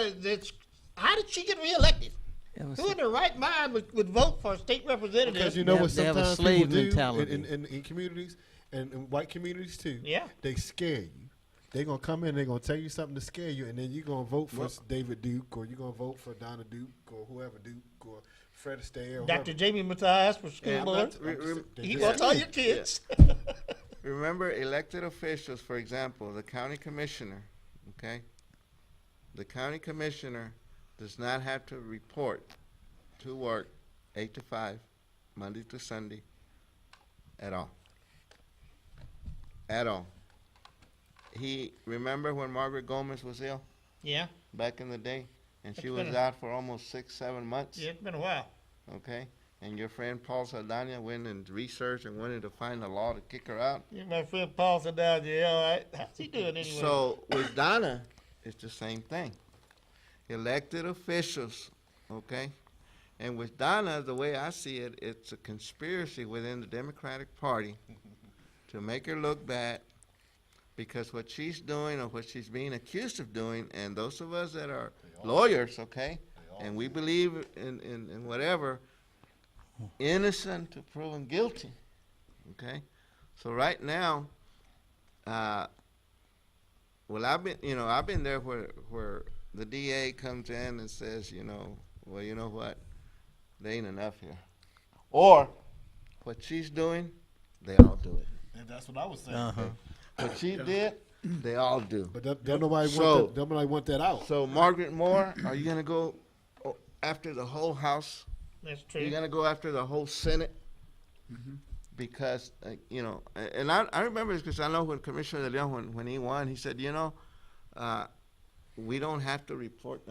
How did she get reelected? It was- Who in their right mind would vote for a state representative? Because you know what They have a sometimes slave people do mentality. in communities and in white communities too. Yeah. They scare you. They're gonna come in, they're gonna tell you something to scare you, and then you're gonna vote for David Duke, or you're gonna vote for Donna Duke, or whoever Duke, or Fred Astaire, or Dr. Jamie Mathias for school Yeah, board. He wants all your kids. Remember, elected officials, for example, the county commissioner, okay? The county commissioner does not have to report to work 8 to 5, Monday to Sunday, at all. At all. Remember when Margaret Gomez was ill Yeah, back in the day? And she It's was been a- out for almost 6, 7 months? yeah, it's been a while. Okay? And your friend Paul Saldana went and researched and wanted to find a law to kick her out? Yeah, my friend Paul said down there, all right. How's he doing anyway? So with Donna, it's the same thing. Elected officials, okay? And with Donna, the way I see it, it's a conspiracy within the Democratic Party to make her look bad, because what she's doing or what she's being accused of doing, and those of us that are lawyers, okay, and we believe in whatever, innocent to proven guilty, okay? So right now, well, I've been there where the DA comes in and says, well, you know what, there ain't enough here. Or what she's doing, they all do it. And that's what I was saying. Uh-huh. What she did, they all do. But don't nobody So- want that. Nobody want that out. So Margaret Moore, are you gonna go after the whole House? That's true. You're gonna go after the whole Senate? Because and I remember this because I know when Commissioner De Leon, when he won, he said, we don't have to report,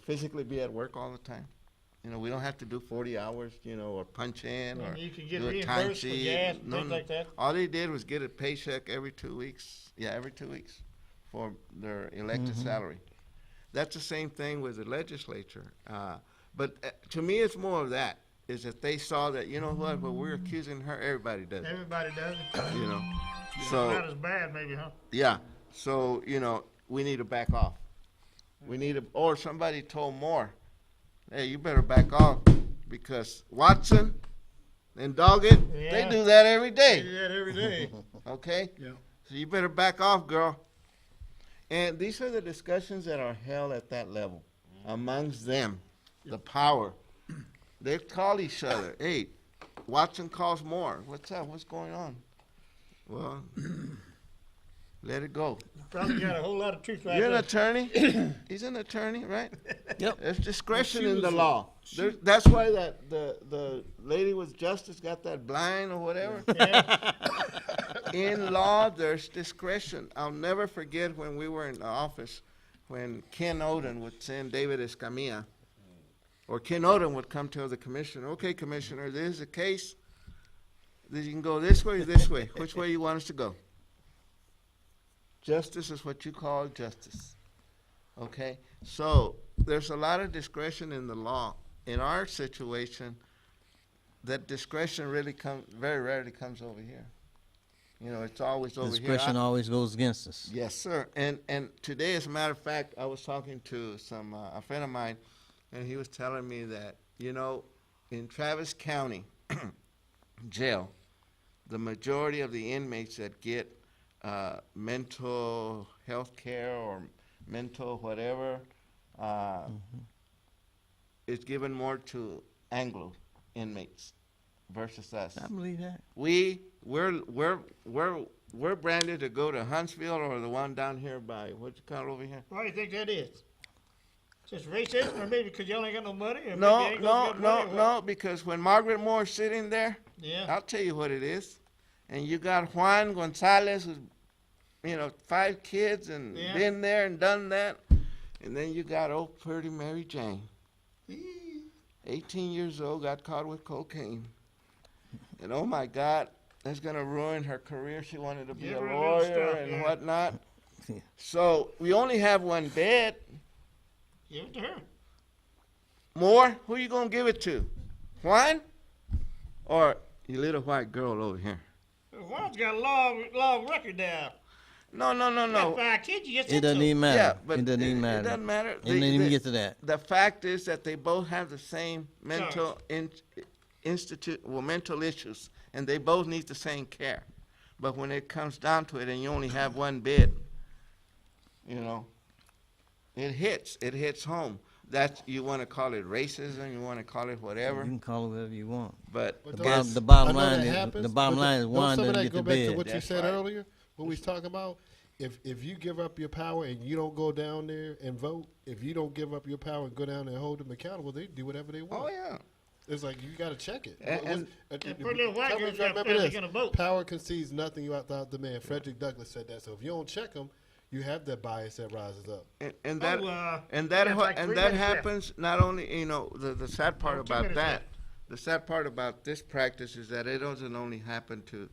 physically be at work all the time. We don't have to do 40 hours, or punch in or You can get do a time reimbursed for sheet. gas and things like that. All they did was get a paycheck every 2 weeks. Yeah, every 2 weeks for their elected salary. That's the same thing with the legislature. But to me, it's more of that, is that they saw that, what we're accusing her, everybody does it, Everybody does it. So, Not as bad, maybe, huh? yeah, so, we need to back off. Or somebody told Moore, hey, you better back off, because Watson and Doggett, they Yeah. do that every day. Do that every day. Okay? Yeah. So you better back off, girl. And these are the discussions that are held at that level amongst them, the power. They call each other. Hey, Watson calls Moore. What's up? What's going on? Well, let it go. Probably got a whole lot of truth right You're an there. attorney. He's an attorney, right? Yep. There's discretion She in the was a- law. That's why the lady with justice got that blind or whatever. Yeah. In law, there's discretion. I'll never forget when we were in the office, when Ken Oden would send David Escamilla, or Ken Oden would come tell the commissioner, okay, commissioner, this is a case. You can go this way or this way. Which way you want us to go? Justice is what you call justice. Okay? So there's a lot of discretion in the law. In our situation, that discretion really very rarely comes over here. It's always over here. Discretion always goes against us. Yes, sir. And today, as a matter of fact, I was talking to a friend of mine, and he was telling me that, in Travis County jail, the majority of the inmates that get mental health care or mental whatever is given more to Anglo inmates versus us. I believe that. We're branded to go to Huntsville or the one down here by what you call it over here. Why do you think that is? Just racism, or maybe because y'all ain't got no money? Or No, maybe ain't gonna get money, or what? no, because when Margaret Moore's sitting there, Yeah. I'll tell you what it is. And you got Juan Gonzalez, who's 5 kids and Yeah. been there and done that. And then you got old pretty Mary Jane. 18 years old, got caught with cocaine. And oh my God, that's gonna ruin her career. She wanted to be Give a her a little lawyer stuff, and yeah. whatnot. So we only have one bed. Give it to her. More? Who you gonna give it to? Juan? Or your little white girl over here? Juan's got a long record now. No. Got 5 kids, you just It hit doesn't some. even matter. Yeah, but it doesn't even It matter. doesn't matter. It didn't even get to that. The fact is that they both have the same mental mental issues, and they both need the same care. But when it comes down to it, and you only have one bed, you know, it hits home. That's, you want to call it racism, you want to call it whatever, You can call it whatever you want. but But The don't- bottom, the bottom I know line that is happens, the bottom but line is don't Juan some of doesn't that get go the back to bed. what you That's said right. earlier, what we was talking about? If you give up your power and you don't go down there and vote, if you don't give up your power and go down there and hold them accountable, they do whatever they want. oh yeah. It's like you got to check it. And- poor little white tell me girl's if you got remember family this. gonna vote. Power concedes nothing without the man. Frederick Douglass said that. So if you don't check them, you have that bias that rises up. And that we got like 3 minutes left. happens not only, you know, the sad part 2 about minutes that. left. The sad part about this practice is that it doesn't only happen to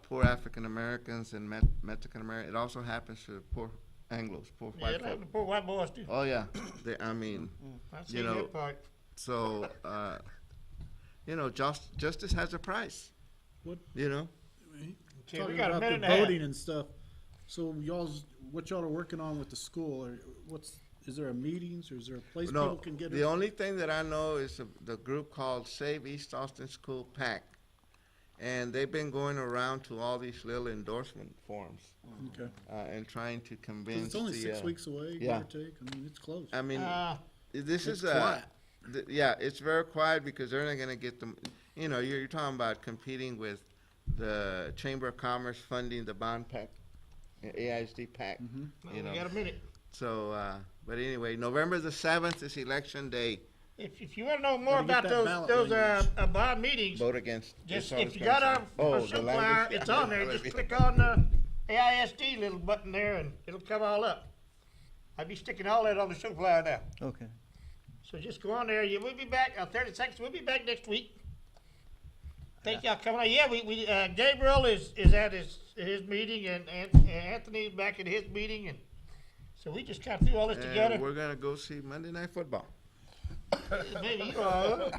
poor African Americans and Mexican Americans. It also happens to poor Anglos, poor Yeah, white it folk. happened to poor white boys too. Oh yeah, I mean, I see you know, that part. so you know, justice has a price. What- You know, See, we Talking got a about minute the and a half. voting and stuff. So what y'all are working on with the school? Or is there a meetings or is there a place no. people can get The only thing that I know is the group called Save East Austin School PAC, and they've been going around to all these little endorsement forms Okay. and trying to 'Cause convince. it's only the, 6 weeks away, yeah. give or take. I mean, it's close. I mean, this it's is quiet. yeah, it's very quiet because they're not going to get them. You know, you're talking about competing with the Chamber of Commerce funding the bond pack, AISD pack. Well, You we know, got a minute. so but anyway, November the 7th is election day. If you want to know more Gotta get about that those ballot language. bond meetings, Vote against. just that's all if it's you gonna got our say. Oh, the show language? flyer, it's on there. Just click on the AISD little button there, and it'll come all up. I'll be sticking all that on the show flyer now. Okay. So just go on there. We'll be back. 30 seconds. We'll be back next week. Thank y'all coming on. Yeah, we Gabriel is at his meeting, and Anthony's back at his meeting, and so we just kind of threw all this together. And we're gonna go see Monday Night Football. Maybe you are.